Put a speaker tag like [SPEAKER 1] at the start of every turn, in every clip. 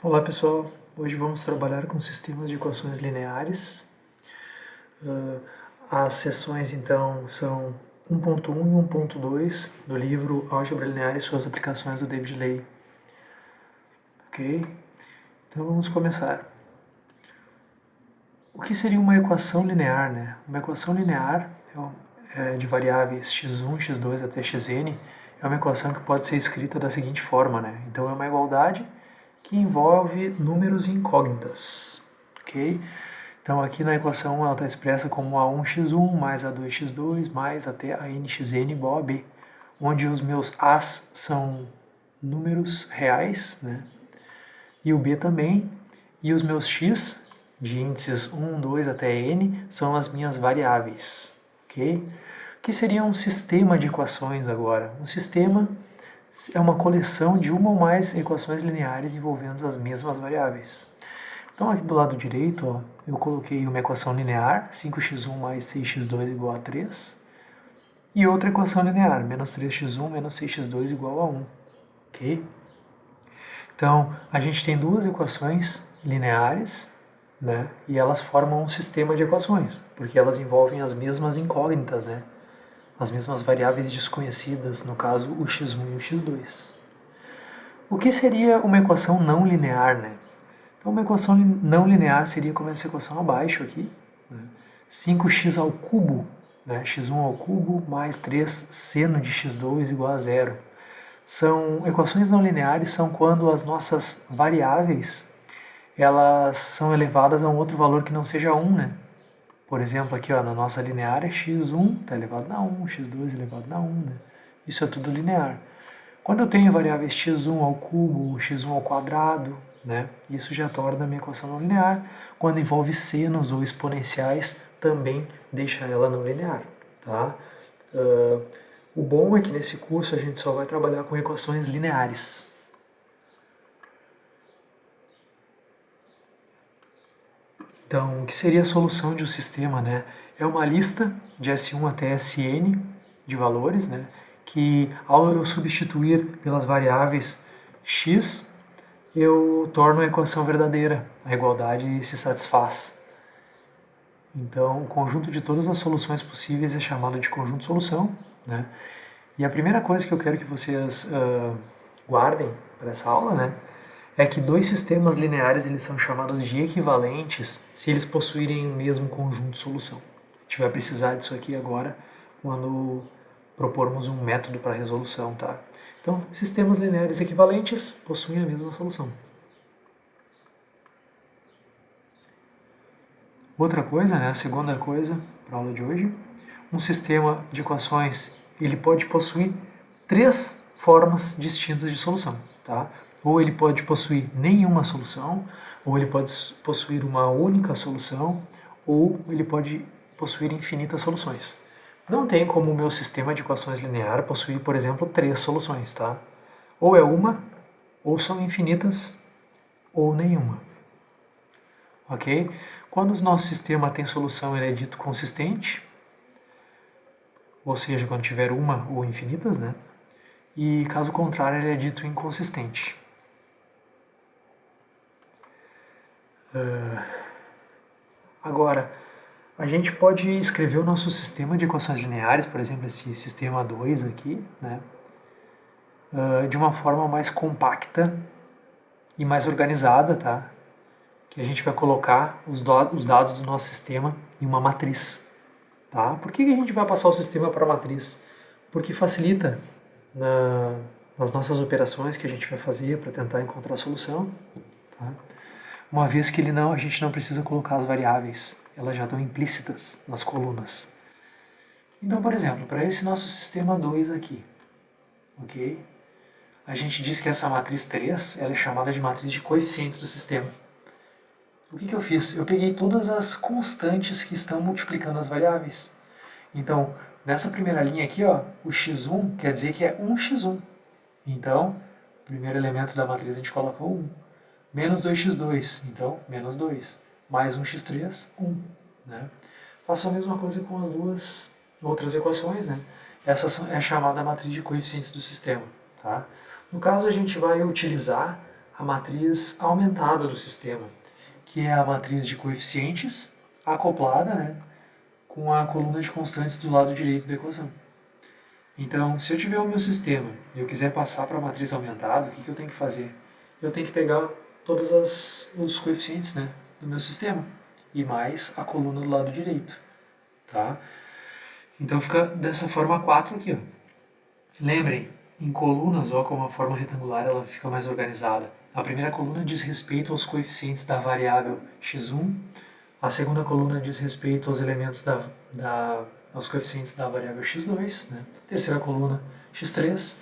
[SPEAKER 1] Olá pessoal, hoje vamos trabalhar com sistemas de equações lineares. As seções então são 1.1 e 1.2 do livro Álgebra Linear e suas aplicações do David Ley. Ok? Então vamos começar. O que seria uma equação linear, né? Uma equação linear de variáveis x1, x2 até xn é uma equação que pode ser escrita da seguinte forma, né? Então é uma igualdade que envolve números incógnitas, ok? Então aqui na equação ela está expressa como a1x1 mais a2x2 mais até a nxn igual a b, onde os meus a's são números reais, né? E o b também, e os meus x, de índices 1, 2 até n, são as minhas variáveis, ok? O que seria um sistema de equações agora? Um sistema é uma coleção de uma ou mais equações lineares envolvendo as mesmas variáveis. Então aqui do lado direito, ó, eu coloquei uma equação linear, 5x1 mais 6x2 igual a 3, e outra equação linear, menos 3x1 menos 6x2 igual a 1, ok? Então, a gente tem duas equações lineares, né, e elas formam um sistema de equações, porque elas envolvem as mesmas incógnitas, né, as mesmas variáveis desconhecidas, no caso o x1 e o x2. O que seria uma equação não linear, né? Então, uma equação não linear seria como essa equação abaixo aqui, né? 5x ao cubo, né? x1 ao cubo mais 3 seno de x2 igual a zero. São equações não lineares são quando as nossas variáveis elas são elevadas a um outro valor que não seja 1, né? Por exemplo, aqui ó, na nossa linear é x1 está elevado a 1, x2 elevado a 1, né? Isso é tudo linear. Quando eu tenho variáveis x1 ao cubo, x1 ao quadrado, né, isso já torna a minha equação não linear. Quando envolve senos ou exponenciais, também deixa ela não linear. Tá? O bom é que nesse curso a gente só vai trabalhar com equações lineares. Então, o que seria a solução de um sistema? Né? É uma lista de S1 até Sn de valores, né? Que ao eu substituir pelas variáveis x, eu torno a equação verdadeira, a igualdade se satisfaz. Então, o conjunto de todas as soluções possíveis é chamado de conjunto de solução, né? E a primeira coisa que eu quero que vocês guardem para essa aula, né, é que dois sistemas lineares eles são chamados de equivalentes se eles possuírem o mesmo conjunto de solução. A gente vai precisar disso aqui agora quando propormos um método para resolução, tá? Então, sistemas lineares equivalentes possuem a mesma solução. Outra coisa, né, a segunda coisa para a aula de hoje, um sistema de equações ele pode possuir três formas distintas de solução, tá? Ou ele pode possuir nenhuma solução, ou ele pode possuir uma única solução, ou ele pode possuir infinitas soluções. Não tem como o meu sistema de equações linear possuir, por exemplo, três soluções, tá? Ou é uma, ou são infinitas, ou nenhuma. Ok? Quando o nosso sistema tem solução, ele é dito consistente, ou seja, quando tiver uma ou infinitas, né? E caso contrário, ele é dito inconsistente. Agora, a gente pode escrever o nosso sistema de equações lineares, por exemplo, esse sistema 2 aqui, né? De uma forma mais compacta e mais organizada, tá? Que a gente vai colocar os dados do nosso sistema em uma matriz. Tá? Por que a gente vai passar o sistema para a matriz? Porque facilita nas nossas operações que a gente vai fazer para tentar encontrar a solução. Tá? Uma vez que a gente não precisa colocar as variáveis, elas já estão implícitas nas colunas. Então, por exemplo, para esse nosso sistema 2 aqui, ok? A gente diz que essa matriz 3 ela é chamada de matriz de coeficientes do sistema. O que eu fiz? Eu peguei todas as constantes que estão multiplicando as variáveis. Então, nessa primeira linha aqui, ó, o x1 quer dizer que é 1x1. Então, o primeiro elemento da matriz a gente coloca o 1. Menos 2x2, então, menos 2. Mais 1x3, 1. Né? Faço a mesma coisa com as duas outras equações. Né? Essa é chamada matriz de coeficientes do sistema. Tá? No caso, a gente vai utilizar a matriz aumentada do sistema, que é a matriz de coeficientes acoplada, né, com a coluna de constantes do lado direito da equação. Então, se eu tiver o meu sistema e eu quiser passar para a matriz aumentada, o que eu tenho que fazer? Eu tenho que pegar todos os coeficientes, né, do meu sistema e mais a coluna do lado direito. Tá? Então fica dessa forma 4 aqui. Ó. Lembrem, em colunas, ó, como a forma retangular ela fica mais organizada. A primeira coluna diz respeito aos coeficientes da variável x1, a segunda coluna diz respeito aos elementos aos coeficientes da variável x2, né? Terceira coluna x3,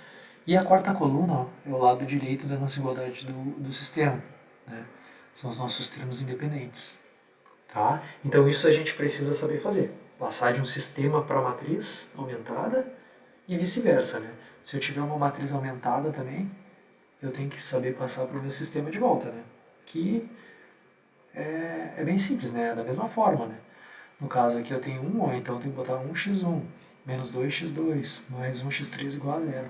[SPEAKER 1] e a quarta coluna ó, é o lado direito da nossa igualdade do sistema. Né? São os nossos termos independentes. Tá? Então isso a gente precisa saber fazer. Passar de um sistema para matriz aumentada e vice-versa. Né? Se eu tiver uma matriz aumentada também, eu tenho que saber passar para o meu sistema de volta. Né? Que é bem simples, né? É da mesma forma. Né? No caso aqui eu tenho 1, então eu tenho que botar 1x1 menos 2x2 mais 1x3 igual a 0.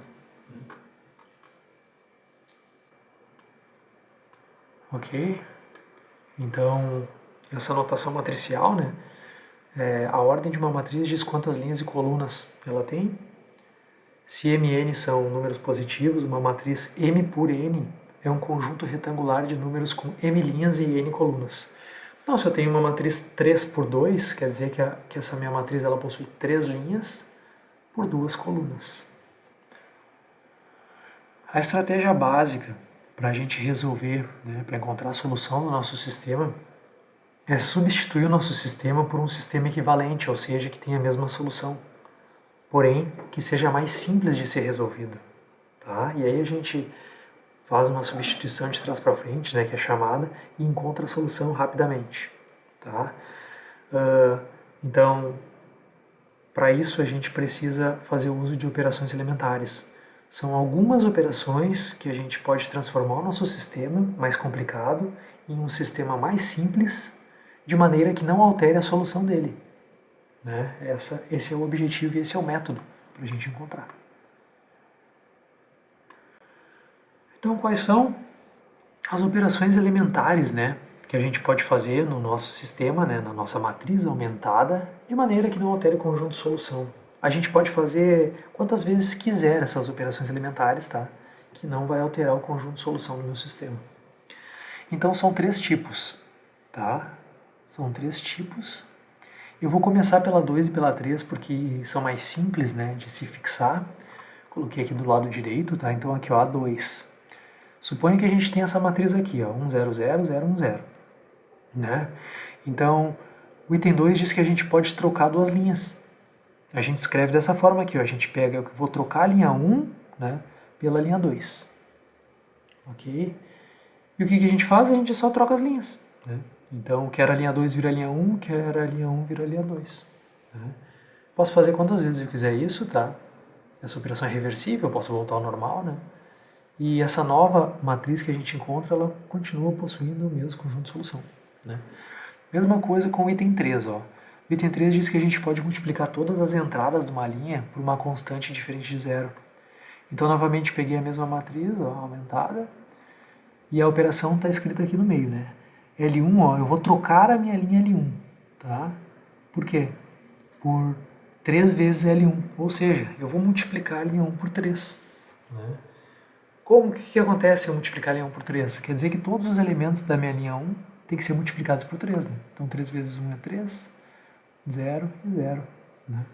[SPEAKER 1] Ok? Então, essa notação matricial, né? A ordem de uma matriz diz quantas linhas e colunas ela tem. Se mn são números positivos, uma matriz m por n é um conjunto retangular de números com m linhas e n colunas. Então, se eu tenho uma matriz 3 por 2, quer dizer que essa minha matriz ela possui 3 linhas por 2 colunas. A estratégia básica para a gente resolver, né, para encontrar a solução do nosso sistema, é substituir o nosso sistema por um sistema equivalente, ou seja, que tenha a mesma solução, porém que seja mais simples de ser resolvido. Tá? E aí a gente faz uma substituição de trás para frente, né, que é chamada, e encontra a solução rapidamente. Tá? Então, para isso a gente precisa fazer o uso de operações elementares. São algumas operações que a gente pode transformar o nosso sistema mais complicado em um sistema mais simples, de maneira que não altere a solução dele. Né? Esse é o objetivo e esse é o método para a gente encontrar. Então, quais são as operações elementares, né, que a gente pode fazer no nosso sistema, né, na nossa matriz aumentada, de maneira que não altere o conjunto de solução? A gente pode fazer quantas vezes quiser essas operações elementares, tá? Que não vai alterar o conjunto de solução do meu sistema. Então, são 3 tipos, tá? São 3 tipos. Eu vou começar pela 2 e pela 3 porque são mais simples, né, de se fixar. Coloquei aqui do lado direito, tá? Então aqui, ó, A2. Suponha que a gente tem essa matriz aqui, ó, 1, 0, 0, 0, 1, 0. Né? Então, o item 2 diz que a gente pode trocar 2 linhas. A gente escreve dessa forma aqui, ó, a gente pega, eu vou trocar a linha 1, né, pela linha 2. Ok? E o que a gente faz? A gente só troca as linhas. Né? Então, quer a linha 2 vira a linha 1, quer a linha 1 vira a linha 2. Né? Posso fazer quantas vezes eu quiser isso, tá? Essa operação é reversível, eu posso voltar ao normal, né? E essa nova matriz que a gente encontra, ela continua possuindo o mesmo conjunto de solução. Né? Mesma coisa com o item 3. Ó. O item 3 diz que a gente pode multiplicar todas as entradas de uma linha por uma constante diferente de zero. Então, novamente, peguei a mesma matriz, ó, aumentada, e a operação está escrita aqui no meio. Né? L1, ó, eu vou trocar a minha linha L1. Tá? Por quê? Por 3 vezes L1, ou seja, eu vou multiplicar a linha 1 por 3. Né? Como que acontece eu multiplicar a linha 1 por 3? Quer dizer que todos os elementos da minha linha 1 têm que ser multiplicados por 3. Né? Então 3 vezes 1 é 3, 0 e 0. Né?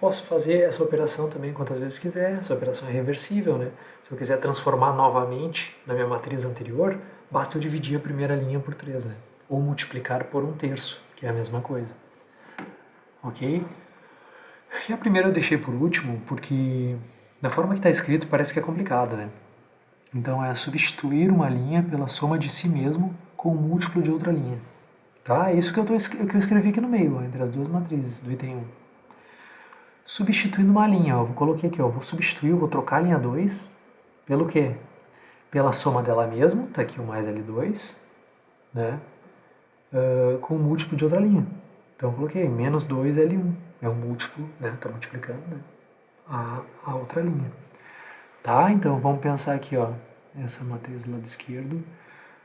[SPEAKER 1] Posso fazer essa operação também quantas vezes quiser, essa operação é reversível. Né? Se eu quiser transformar novamente na minha matriz anterior, basta eu dividir a primeira linha por 3. Né? Ou multiplicar por 1/3, que é a mesma coisa. Ok? E a primeira eu deixei por último, porque da forma que está escrito parece que é complicado, né? Então é substituir uma linha pela soma de si mesmo com um múltiplo de outra linha. Tá? É isso que eu escrevi aqui no meio, ó, entre as duas matrizes do item 1. Substituindo uma linha, ó, eu coloquei aqui, ó, vou substituir, vou trocar a linha 2 pelo quê? Pela soma dela mesma, tá aqui o mais L2, né? Com um múltiplo de outra linha. Então eu coloquei menos 2L1, é um múltiplo, né? Tá multiplicando, né? A outra linha. Tá? Então vamos pensar aqui, ó. Essa matriz do lado esquerdo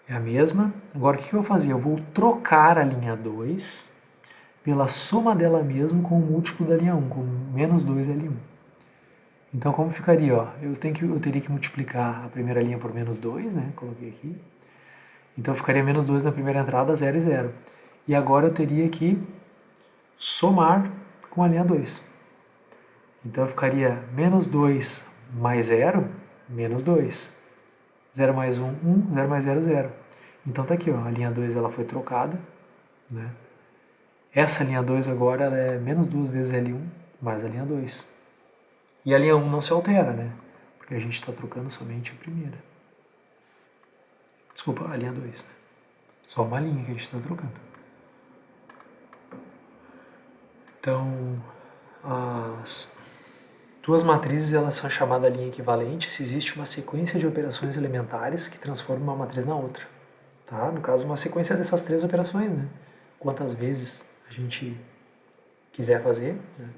[SPEAKER 1] é a mesma. Agora o que eu vou fazer? Eu vou trocar a linha 2 pela soma dela mesma com o múltiplo da linha 1, com menos 2L1. Então como ficaria? Ó, eu teria que multiplicar a primeira linha por menos 2, né? Coloquei aqui. Então ficaria menos 2 na primeira entrada, 0 e 0. E agora eu teria que somar com a linha 2. Então ficaria menos 2 mais 0, menos 2. 0 mais 1, 1. 0 mais 0, 0. Então tá aqui, ó, a linha 2 ela foi trocada, né? Essa linha 2 agora ela é menos 2 vezes L1 mais a linha 2. E a linha 1 não se altera, né? Porque a gente está trocando somente a primeira. Desculpa, a linha 2, né? Só uma linha que a gente está trocando. Então, as duas matrizes elas são chamadas linha equivalente se existe uma sequência de operações elementares que transformam uma matriz na outra. Tá? No caso, uma sequência dessas três operações, né? Quantas vezes a gente quiser fazer, né?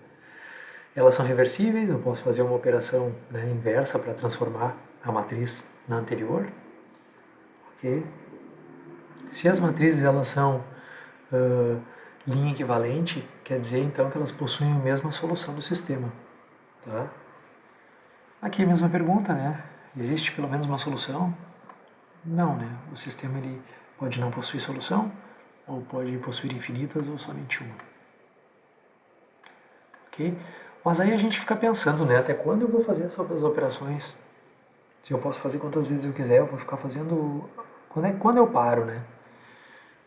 [SPEAKER 1] Elas são reversíveis, eu posso fazer uma operação, né, inversa para transformar a matriz na anterior. Okay? Se as matrizes elas são linha equivalente, quer dizer então que elas possuem a mesma solução do sistema. Tá? Aqui a mesma pergunta, né? Existe pelo menos uma solução? Não, né? O sistema ele pode não possuir solução, ou pode possuir infinitas ou somente uma. Ok? Mas aí a gente fica pensando, né? Até quando eu vou fazer essas operações? Se eu posso fazer quantas vezes eu quiser, eu vou ficar fazendo... Quando eu paro, né?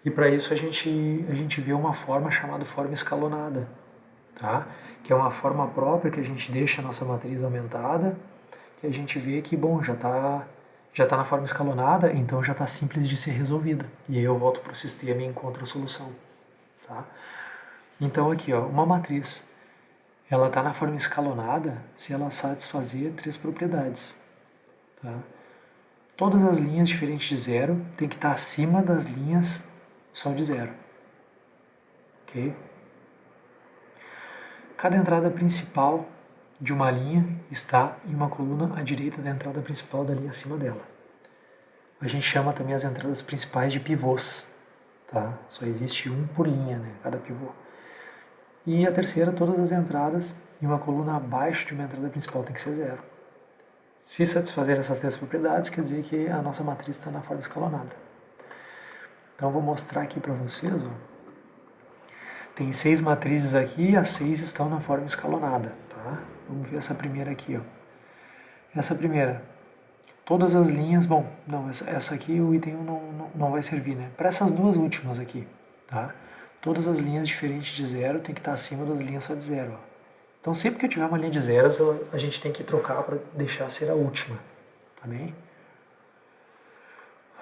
[SPEAKER 1] E para isso a gente vê uma forma chamada forma escalonada, tá? Que é uma forma própria que a gente deixa a nossa matriz aumentada, que a gente vê que, bom, já tá na forma escalonada, então já está simples de ser resolvida. E aí eu volto para o sistema e encontro a solução, tá? Então aqui, ó, uma matriz, ela está na forma escalonada se ela satisfazer três propriedades, tá? Todas as linhas diferentes de zero tem que estar acima das linhas só de zero, ok? Cada entrada principal de uma linha está em uma coluna à direita da entrada principal da linha acima dela. A gente chama também as entradas principais de pivôs, tá? Só existe um por linha, né? Cada pivô. E a terceira, todas as entradas em uma coluna abaixo de uma entrada principal tem que ser zero. Se satisfazer essas três propriedades, quer dizer que a nossa matriz está na forma escalonada. Então eu vou mostrar aqui para vocês, ó. Tem 6 matrizes aqui, as 6 estão na forma escalonada, tá? Vamos ver essa primeira aqui, ó. Essa primeira, todas as linhas, bom, não, essa aqui o item 1 não vai servir, né? Para essas duas últimas aqui, tá? Todas as linhas diferentes de zero tem que estar acima das linhas só de zero, ó. Então sempre que eu tiver uma linha de zeros, a gente tem que trocar para deixar ser a última, tá bem?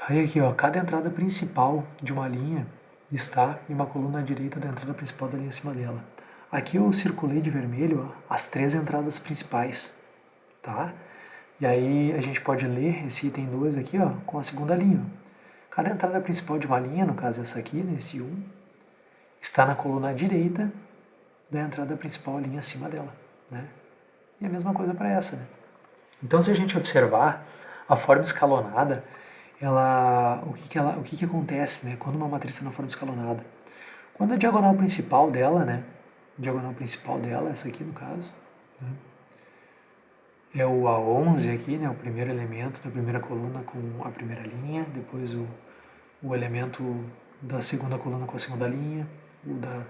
[SPEAKER 1] Aí aqui, ó, cada entrada principal de uma linha está em uma coluna à direita da entrada principal da linha acima dela. Aqui eu circulei de vermelho, ó, as 3 entradas principais, tá? E aí a gente pode ler esse item 2 aqui, ó, com a segunda linha. Cada entrada principal de uma linha, no caso essa aqui, nesse 1, está na coluna à direita da entrada principal, a linha acima dela, né? E a mesma coisa para essa, né? Então se a gente observar a forma escalonada, o que acontece, né, quando uma matriz está na forma escalonada? Quando a diagonal principal dela, né, essa aqui no caso, né, é o A11 aqui, né, o primeiro elemento da primeira coluna com a primeira linha, depois o elemento da segunda coluna com a segunda linha, o da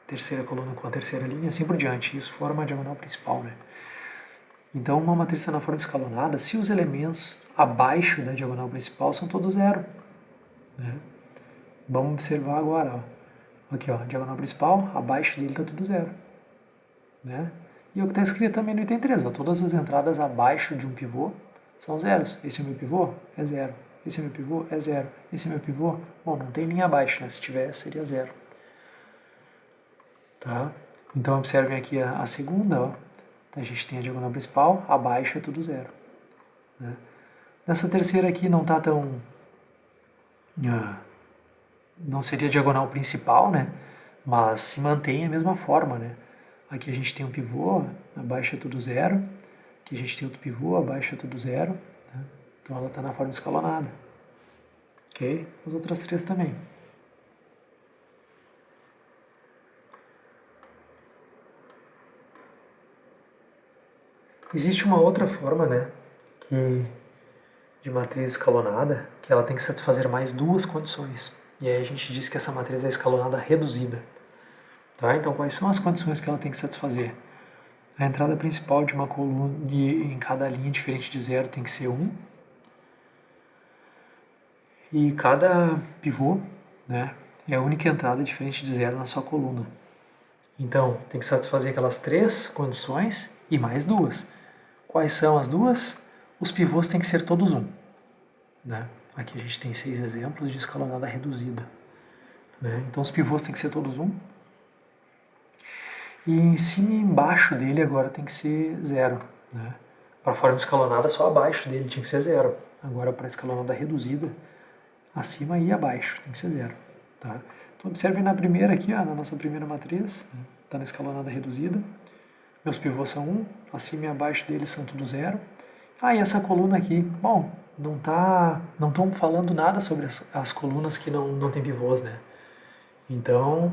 [SPEAKER 1] terceira coluna com a terceira linha, assim por diante. Isso forma a diagonal principal, né? Então, uma matriz está na forma escalonada se os elementos abaixo da diagonal principal são todos zero, né? Vamos observar agora, ó. Aqui, ó, diagonal principal, abaixo dele está tudo zero, né? E o que está escrito também no item 3, ó, todas as entradas abaixo de um pivô são zeros. Esse é o meu pivô? É zero. Esse é meu pivô? É zero. Esse é meu pivô? Bom, não tem linha abaixo, né? Se tivesse, seria zero. Tá? Então, observem aqui a segunda, ó. A gente tem a diagonal principal, abaixo é tudo zero, né? Nessa terceira aqui não está tão... não seria a diagonal principal, né? Mas se mantém a mesma forma, né? Aqui a gente tem um pivô, abaixo é tudo zero. Aqui a gente tem outro pivô, abaixo é tudo zero, né? Então ela está na forma escalonada. Ok? As outras três também. Existe uma outra forma, né, de matriz escalonada, que ela tem que satisfazer mais duas condições. E aí a gente diz que essa matriz é escalonada reduzida. Tá? Então quais são as condições que ela tem que satisfazer? A entrada principal de uma coluna em cada linha diferente de zero tem que ser 1. E cada pivô, né, é a única entrada diferente de zero na sua coluna. Então, tem que satisfazer aquelas três condições e mais duas. Quais são as duas? Os pivôs têm que ser todos 1. Né? Aqui a gente tem 6 exemplos de escalonada reduzida. Né? Então, os pivôs têm que ser todos 1. E em cima e embaixo dele agora tem que ser 0. Né? Para a forma escalonada, só abaixo dele tinha que ser 0. Agora, para a escalonada reduzida, acima e abaixo tem que ser 0. Tá? Então, observem na primeira aqui, ó, na nossa primeira matriz, está na escalonada reduzida. Meus pivôs são 1, acima e abaixo deles são tudo 0. Ah, e essa coluna aqui, bom, não estão falando nada sobre as colunas que não tem pivôs, né? Então,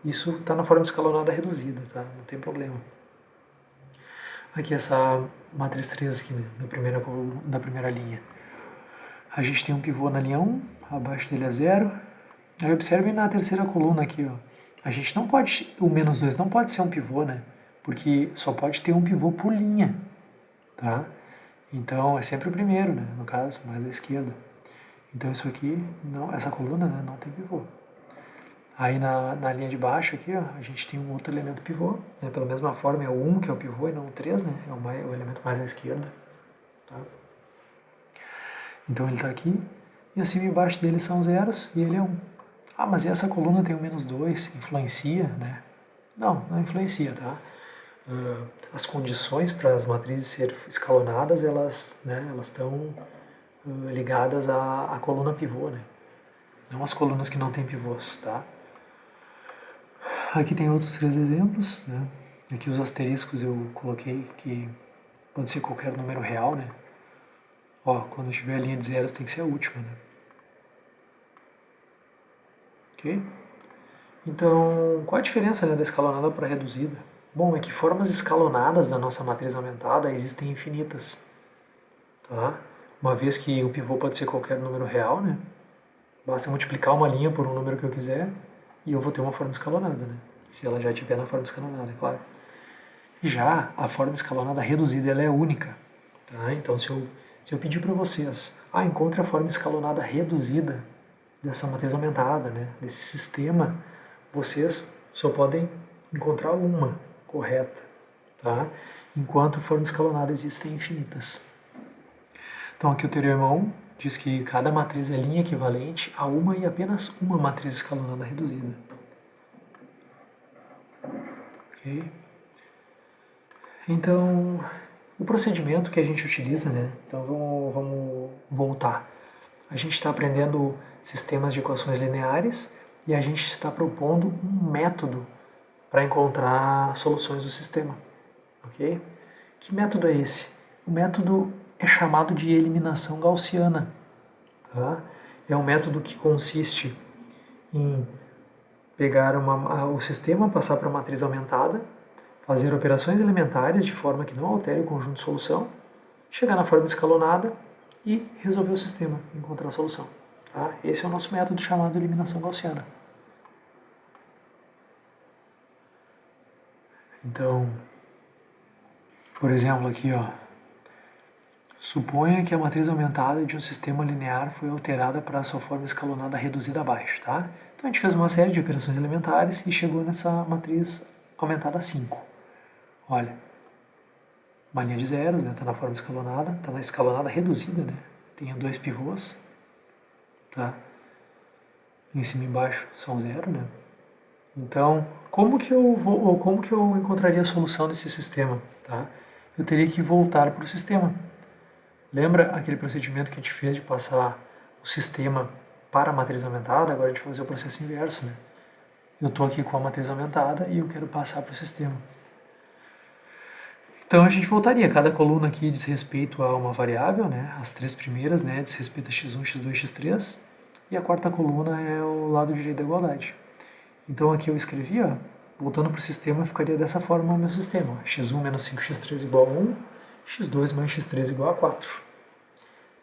[SPEAKER 1] isso está na forma escalonada reduzida, tá? Não tem problema. Aqui essa matriz 3 aqui, né? na primeira linha. A gente tem um pivô na linha 1, abaixo dele é 0. Aí observem na terceira coluna aqui, ó. A gente não pode, o menos 2 não pode ser um pivô, né? Porque só pode ter um pivô por linha, tá? Então é sempre o primeiro, né? No caso, mais à esquerda. Então isso aqui, não, essa coluna, né, não tem pivô. Aí na linha de baixo aqui, ó, a gente tem um outro elemento pivô, né? Pela mesma forma é o 1 que é o pivô e não o 3, né? É o elemento mais à esquerda, tá? Então ele está aqui, e acima e embaixo dele são zeros, e ele é 1. Ah, mas essa coluna tem o menos 2, influencia, né? Não influencia, tá? As condições para as matrizes serem escalonadas, elas estão ligadas à coluna pivô, né? Não as colunas que não têm pivôs, tá? Aqui tem outros 3 exemplos, né? Aqui os asteriscos eu coloquei que pode ser qualquer número real, né? Ó, quando tiver a linha de zeros tem que ser a última, né? Ok? Então, qual a diferença, né, da escalonada para a reduzida? Bom, é que formas escalonadas da nossa matriz aumentada existem infinitas. Tá? Uma vez que o pivô pode ser qualquer número real, né? Basta multiplicar uma linha por um número que eu quiser e eu vou ter uma forma escalonada, né? Se ela já estiver na forma escalonada, é claro. Já a forma escalonada reduzida, ela é única. Tá? Então, se eu pedir para vocês, encontre a forma escalonada reduzida dessa matriz aumentada, né? Desse sistema, vocês só podem encontrar uma correta, tá? Enquanto forma escalonada existem infinitas. Então aqui o teorema 1 diz que cada matriz é linha equivalente a uma e apenas uma matriz escalonada reduzida. Ok? Então, o procedimento que a gente utiliza, né? Então vamos voltar. A gente está aprendendo sistemas de equações lineares e a gente está propondo um método para encontrar soluções do sistema. Ok? Que método é esse? O método é chamado de eliminação gaussiana. Tá? É um método que consiste em pegar o sistema, passar para a matriz aumentada, fazer operações elementares de forma que não altere o conjunto de solução, chegar na forma escalonada e resolver o sistema, encontrar a solução. Tá? Esse é o nosso método chamado eliminação gaussiana. Então, por exemplo, aqui, ó, suponha que a matriz aumentada de um sistema linear foi alterada para a sua forma escalonada reduzida abaixo, tá? Então a gente fez uma série de operações elementares e chegou nessa matriz aumentada a 5. Olha, uma linha de zeros, né? Está na forma escalonada, está na escalonada reduzida, né? Tem 2 pivôs, tá? Em cima e embaixo são 0, né? Então, como que eu encontraria a solução desse sistema, tá? Eu teria que voltar para o sistema. Lembra aquele procedimento que a gente fez de passar o sistema para a matriz aumentada? Agora a gente vai fazer o processo inverso, né? Eu estou aqui com a matriz aumentada e eu quero passar para o sistema. Então a gente voltaria, cada coluna aqui diz respeito a uma variável, né? As três primeiras, né, diz respeito a x1, x2, x3, e a quarta coluna é o lado direito da igualdade. Então aqui eu escrevi, ó, voltando para o sistema, ficaria dessa forma o meu sistema. x1 menos 5x3 igual a 1, x2 mais x3 igual a 4.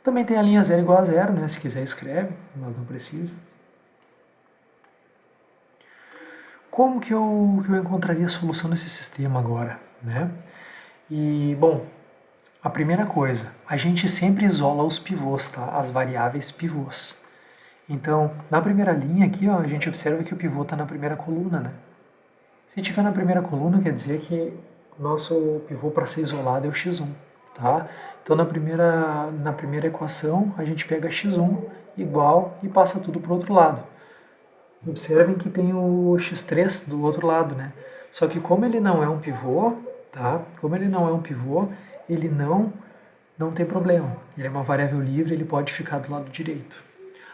[SPEAKER 1] Também tem a linha 0 igual a 0, né? Se quiser escreve, mas não precisa. Como que eu encontraria a solução desse sistema agora, né? E, bom, a primeira coisa, a gente sempre isola os pivôs, tá? As variáveis pivôs. Então, na primeira linha aqui, ó, a gente observa que o pivô está na primeira coluna, né? Se tiver na primeira coluna, quer dizer que o nosso pivô para ser isolado é o x1, tá? Então, na primeira equação, a gente pega x1 igual e passa tudo para o outro lado. Observem que tem o x3 do outro lado, né? Só que como ele não é um pivô, tá? Como ele não é um pivô, ele não tem problema. Ele é uma variável livre, ele pode ficar do lado direito.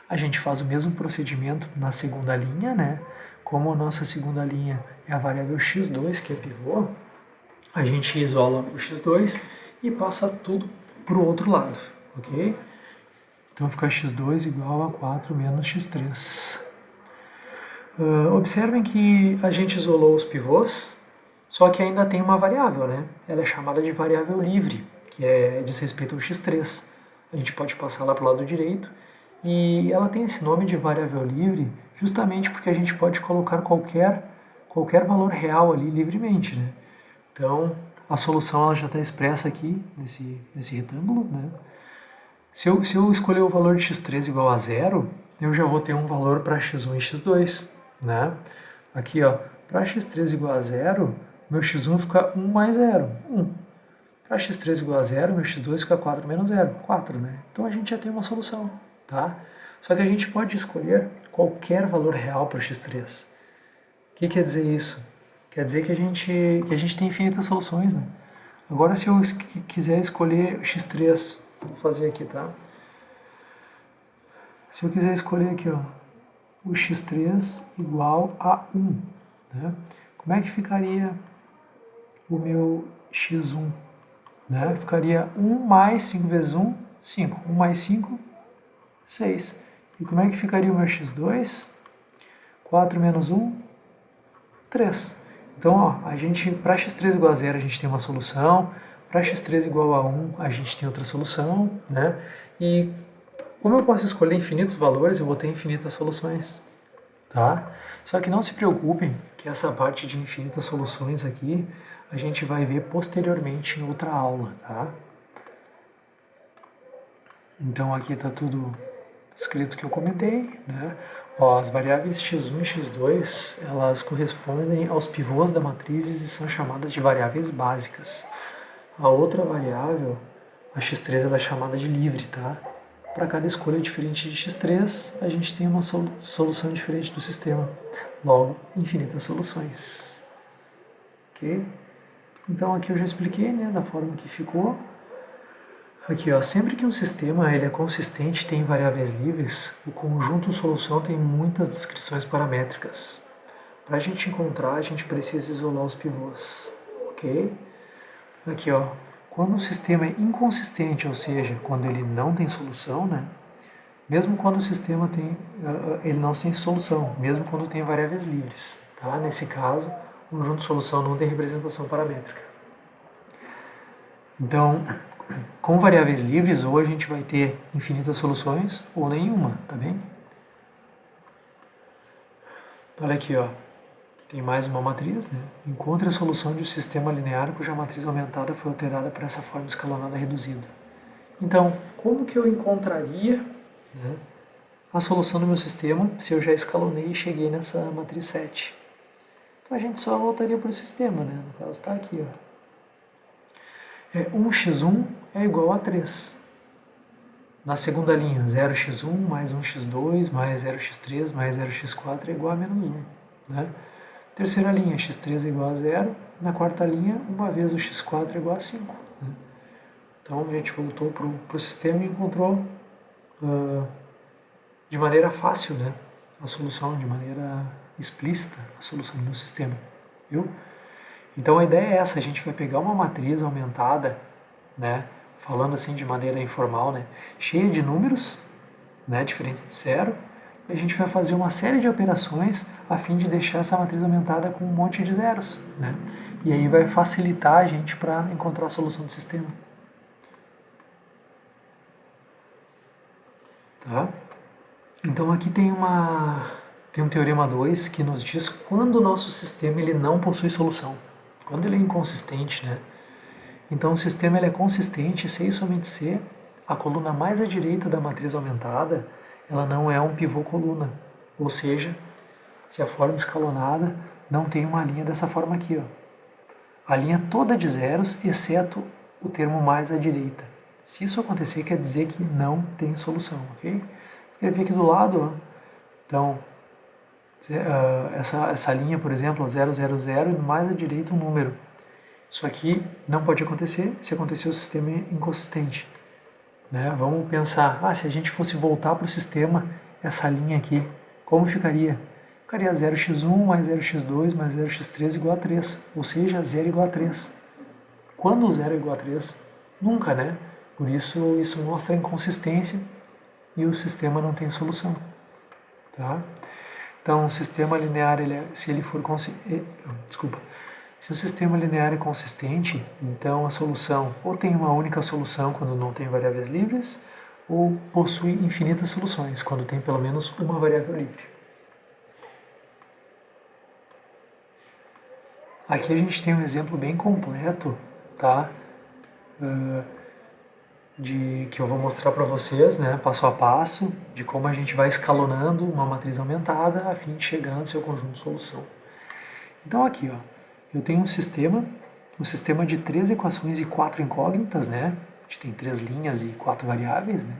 [SPEAKER 1] A gente faz o mesmo procedimento na segunda linha, né? Como a nossa segunda linha é a variável x2, que é pivô, a gente isola o x2 e passa tudo para o outro lado, ok? Então fica x2 igual a 4 menos x3. Observem que a gente isolou os pivôs, só que ainda tem uma variável, né? Ela é chamada de variável livre, que diz respeito ao x3. A gente pode passar lá para o lado direito, e ela tem esse nome de variável livre justamente porque a gente pode colocar qualquer valor real ali livremente, né? Então, a solução ela já está expressa aqui nesse retângulo, né? Se eu escolher o valor de x3 igual a zero, eu já vou ter um valor para x1 e x2, né? Aqui, ó, para x3 igual a zero, meu x1 fica 1 mais 0, 1. Para x3 igual a zero, meu x2 fica 4 menos 0, 4, né? Então a gente já tem uma solução, tá? Só que a gente pode escolher qualquer valor real para x3. O que quer dizer isso? Quer dizer que a gente tem infinitas soluções, né? Agora, se eu quiser escolher x3, vou fazer aqui, tá? Se eu quiser escolher aqui, ó, o x3 igual a 1, né? Como é que ficaria o meu x1? Né? Ficaria 1 mais 5 vezes 1, 5. 1 mais 5, 6. E como é que ficaria o meu x2? 4 menos 1, 3. Então, ó, para x3 igual a 0, a gente tem uma solução. Para x3 igual a 1, a gente tem outra solução, né? E como eu posso escolher infinitos valores, eu vou ter infinitas soluções, tá? Só que não se preocupem que essa parte de infinitas soluções aqui, a gente vai ver posteriormente em outra aula, tá? Então aqui está tudo escrito que eu comentei, né? Ó, as variáveis x1 e x2, elas correspondem aos pivôs da matriz e são chamadas de variáveis básicas. A outra variável, a x3, ela é chamada de livre, tá? Para cada escolha diferente de x3, a gente tem uma solução diferente do sistema. Logo, infinitas soluções. Ok? Então aqui eu já expliquei, né, da forma que ficou. Aqui, ó, sempre que um sistema ele é consistente, tem variáveis livres, o conjunto solução tem muitas descrições paramétricas. Para a gente encontrar, a gente precisa isolar os pivôs, ok? Aqui, ó, quando um sistema é inconsistente, ou seja, quando ele não tem solução, né? Mesmo quando o sistema ele não tem solução, mesmo quando tem variáveis livres, tá? Nesse caso, o conjunto solução não tem representação paramétrica. Então, com variáveis livres, ou a gente vai ter infinitas soluções, ou nenhuma, tá bem? Olha aqui, ó. Tem mais uma matriz, né? Encontre a solução de um sistema linear cuja matriz aumentada foi alterada para essa forma escalonada reduzida. Então, como que eu encontraria, né, a solução do meu sistema se eu já escalonei e cheguei nessa matriz 7? Então a gente só voltaria para o sistema, né? No caso está aqui, ó. 1x1 é igual a 3. Na segunda linha, 0x1 mais 1x2 mais 0x3 mais 0x4 é igual a menos 1. Né? Terceira linha, x3 é igual a 0. Na quarta linha, uma vez o x4 é igual a 5. Né? Então a gente voltou para o sistema e encontrou de maneira fácil, né, a solução, de maneira explícita, a solução do meu sistema. Viu? Então a ideia é essa, a gente vai pegar uma matriz aumentada, né, falando assim de maneira informal, né, cheia de números, né, diferentes de zero, e a gente vai fazer uma série de operações a fim de deixar essa matriz aumentada com um monte de zeros, né? E aí vai facilitar a gente para encontrar a solução do sistema. Tá? Então aqui tem um teorema 2 que nos diz quando o nosso sistema ele não possui solução, quando ele é inconsistente, né? Então o sistema ele é consistente se e somente se a coluna mais à direita da matriz aumentada ela não é um pivô coluna, ou seja, se a forma escalonada não tem uma linha dessa forma aqui, ó. A linha toda de zeros, exceto o termo mais à direita. Se isso acontecer, quer dizer que não tem solução, ok? Escrevi aqui do lado, ó. Então, essa linha, por exemplo, 000 e mais à direita um número. Isso aqui não pode acontecer se acontecer o sistema inconsistente. Né? Vamos pensar, se a gente fosse voltar para o sistema, essa linha aqui, como ficaria? Ficaria 0x1 mais 0x2 mais 0x3 igual a 3, ou seja, 0 igual a 3. Quando o 0 é igual a 3? Nunca, né? Por isso, isso mostra a inconsistência e o sistema não tem solução. Tá? Então, o sistema linear, se o sistema linear é consistente, então a solução ou tem uma única solução quando não tem variáveis livres, ou possui infinitas soluções quando tem pelo menos uma variável livre. Aqui a gente tem um exemplo bem completo, tá? Que eu vou mostrar para vocês, né, passo a passo, de como a gente vai escalonando uma matriz aumentada a fim de chegar no seu conjunto de solução. Então aqui, ó, eu tenho um sistema de 3 equações e 4 incógnitas, né? A gente tem 3 linhas e 4 variáveis, né?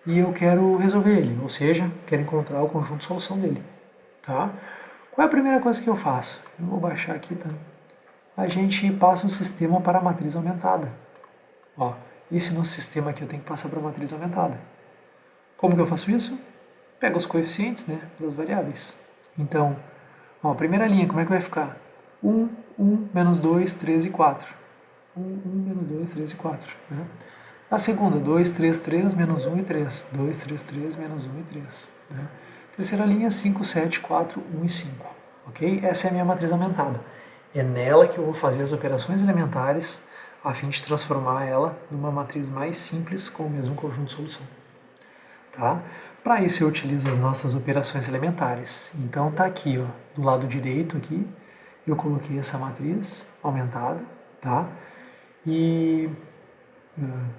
[SPEAKER 1] E eu quero resolver ele, ou seja, quero encontrar o conjunto de solução dele, tá? Qual é a primeira coisa que eu faço? Eu vou baixar aqui, tá? A gente passa o sistema para a matriz aumentada. Ó, esse nosso sistema aqui eu tenho que passar para a matriz aumentada. Como que eu faço isso? Pego os coeficientes, né, das variáveis. Então, ó, a primeira linha, como é que vai ficar? 1, 1, menos 2, 3 e 4. 1, 1, menos 2, 3 e 4. Né? A segunda, 2, 3, 3, menos 1 e 3. 2, 3, 3, menos 1 e 3. Né? Terceira linha, 5, 7, 4, 1 e 5. Ok? Essa é a minha matriz aumentada. É nela que eu vou fazer as operações elementares a fim de transformar ela numa matriz mais simples com o mesmo conjunto de solução. Tá? Para isso eu utilizo as nossas operações elementares. Então tá aqui, ó, do lado direito aqui, eu coloquei essa matriz aumentada, tá? E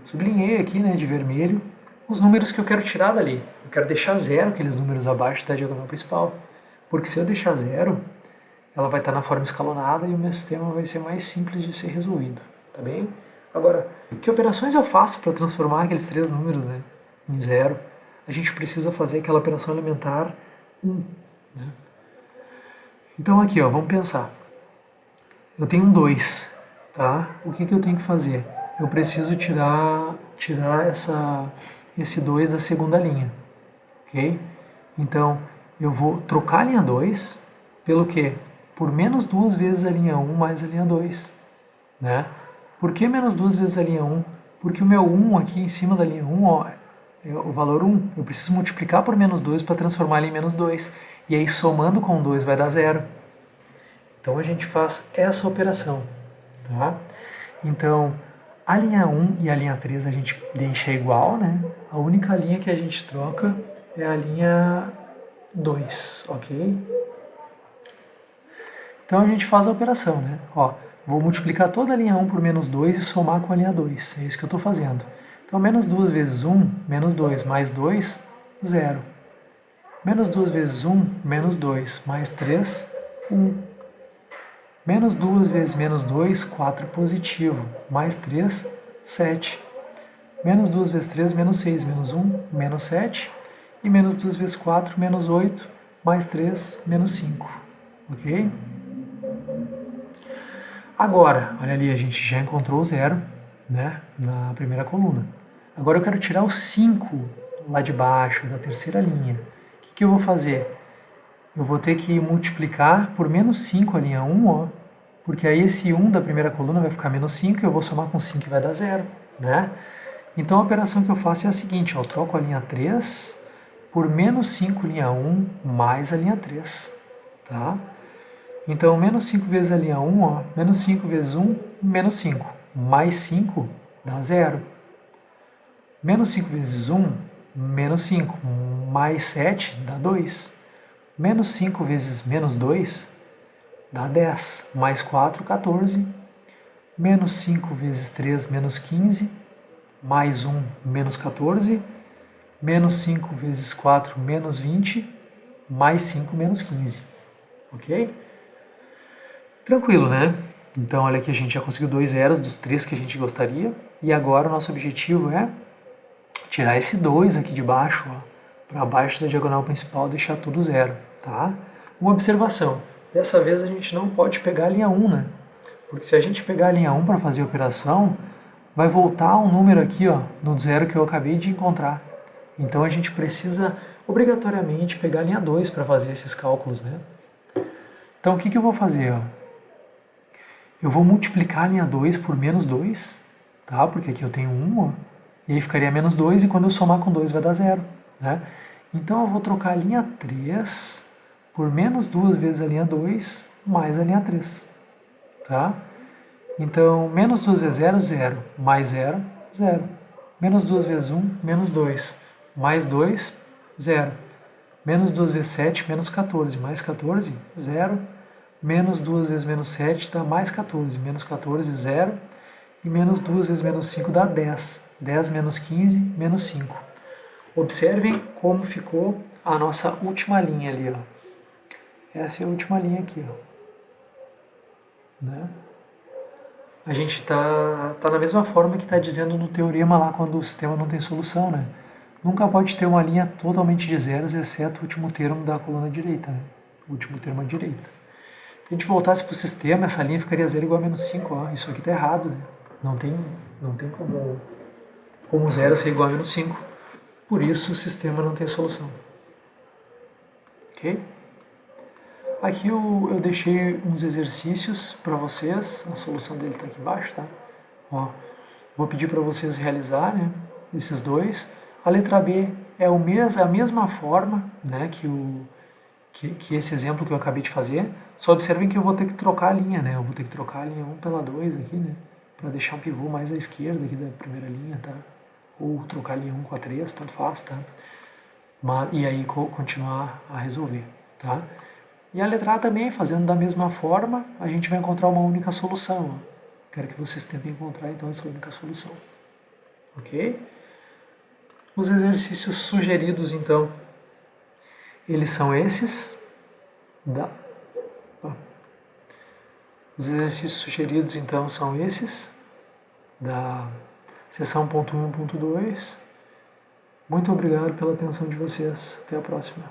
[SPEAKER 1] sublinhei aqui, né, de vermelho, os números que eu quero tirar dali. Eu quero deixar zero aqueles números abaixo da diagonal principal, porque se eu deixar zero, ela vai estar na forma escalonada e o meu sistema vai ser mais simples de ser resolvido. Tá bem? Agora, que operações eu faço para transformar aqueles 3 números, né, em zero? A gente precisa fazer aquela operação elementar 1. Né? Então aqui, ó, vamos pensar. Eu tenho um 2, tá? O que eu tenho que fazer? Eu preciso tirar esse 2 da segunda linha, ok? Então, eu vou trocar a linha 2 pelo quê? Por menos 2 vezes a linha 1 mais a linha 2, né? Por que menos 2 vezes a linha 1? Porque o meu 1 aqui em cima da linha 1, ó, é o valor 1. Eu preciso multiplicar por menos 2 para transformar ele em menos 2. E aí somando com 2 vai dar 0. Então a gente faz essa operação. Tá? Então a linha 1 e a linha 3 a gente deixa igual, né? A única linha que a gente troca é a linha 2, ok? Então a gente faz a operação, né? Ó, vou multiplicar toda a linha 1 por menos 2 e somar com a linha 2. É isso que eu estou fazendo. Então, menos 2 vezes 1, menos 2, mais 2, 0. Menos 2 vezes 1, menos 2, mais 3, 1. Menos 2 vezes menos 2, 4 positivo, mais 3, 7. Menos 2 vezes 3, menos 6, menos 1, menos 7. E menos 2 vezes 4, menos 8, mais 3, menos 5. Ok? Agora, olha ali, a gente já encontrou o 0, né, na primeira coluna. Agora eu quero tirar o 5 lá de baixo, da terceira linha. O que eu vou fazer? Eu vou ter que multiplicar por menos 5 a linha 1, ó, Porque aí esse 1 da primeira coluna vai ficar menos 5 e eu vou somar com 5 e vai dar 0, né? Então a operação que eu faço é a seguinte, ó, eu troco a linha 3 por menos 5 linha 1 mais a linha 3, tá? Então menos 5 vezes a linha 1, ó, menos 5 vezes 1, menos 5, mais 5 dá 0. Menos 5 vezes 1, menos 5, mais 7 dá 2. Menos 5 vezes menos 2 dá 10, mais 4, 14. Menos 5 vezes 3, menos 15, mais 1, menos 14. Menos 5 vezes 4, menos 20, mais 5, menos 15. Ok? Tranquilo, né? Então, olha aqui, a gente já conseguiu 2 zeros dos 3 que a gente gostaria. E agora o nosso objetivo é tirar esse 2 aqui de baixo, para baixo da diagonal principal, deixar tudo 0, tá? Uma observação, dessa vez a gente não pode pegar a linha 1, né? Porque se a gente pegar a linha 1 para fazer a operação, vai voltar um número aqui, ó, no 0 que eu acabei de encontrar. Então a gente precisa obrigatoriamente pegar a linha 2 para fazer esses cálculos, né? Então o que eu vou fazer? Ó? Eu vou multiplicar a linha 2 por menos 2, tá? Porque aqui eu tenho 1, ó, e aí ficaria menos 2 e quando eu somar com 2 vai dar 0, né? Então eu vou trocar a linha 3 por menos 2 vezes a linha 2 mais a linha 3, tá? Então menos 2 vezes 0, 0, mais 0, 0. Menos 2 vezes 1, menos 2, mais 2, 0. Menos 2 vezes 7, menos 14, mais 14, 0. Menos 2 vezes menos 7 dá mais 14, menos 14, 0. E menos 2 vezes menos 5 dá 10. 10 menos 15, menos 5. Observem como ficou a nossa última linha ali, ó. Essa é a última linha aqui, ó. Né? A gente tá na mesma forma que está dizendo no teorema lá quando o sistema não tem solução, né? Nunca pode ter uma linha totalmente de zeros, exceto o último termo da coluna direita, né? O último termo à direita. Se a gente voltasse para o sistema, essa linha ficaria 0 igual a menos 5, ó. Isso aqui está errado, né? Não tem como 0 ser igual a menos 5. Por isso o sistema não tem solução. Ok? Aqui eu deixei uns exercícios para vocês, a solução dele está aqui embaixo, tá? Ó, vou pedir para vocês realizar, né, esses dois. A letra B é a mesma forma, né, que esse exemplo que eu acabei de fazer, só observem que eu vou ter que trocar a linha, né? Eu vou ter que trocar a linha 1 pela 2 aqui, né? Para deixar um pivô mais à esquerda aqui da primeira linha, tá? Ou trocar a linha 1 com a 3, tanto faz, tá? E aí continuar a resolver, tá? E a letra A também, fazendo da mesma forma, a gente vai encontrar uma única solução. Ó. Quero que vocês tentem encontrar, então, essa única solução. Ok? Os exercícios sugeridos, então, eles são esses. Os exercícios sugeridos, então, são esses. Da seção .1 e .2. Muito obrigado pela atenção de vocês. Até a próxima.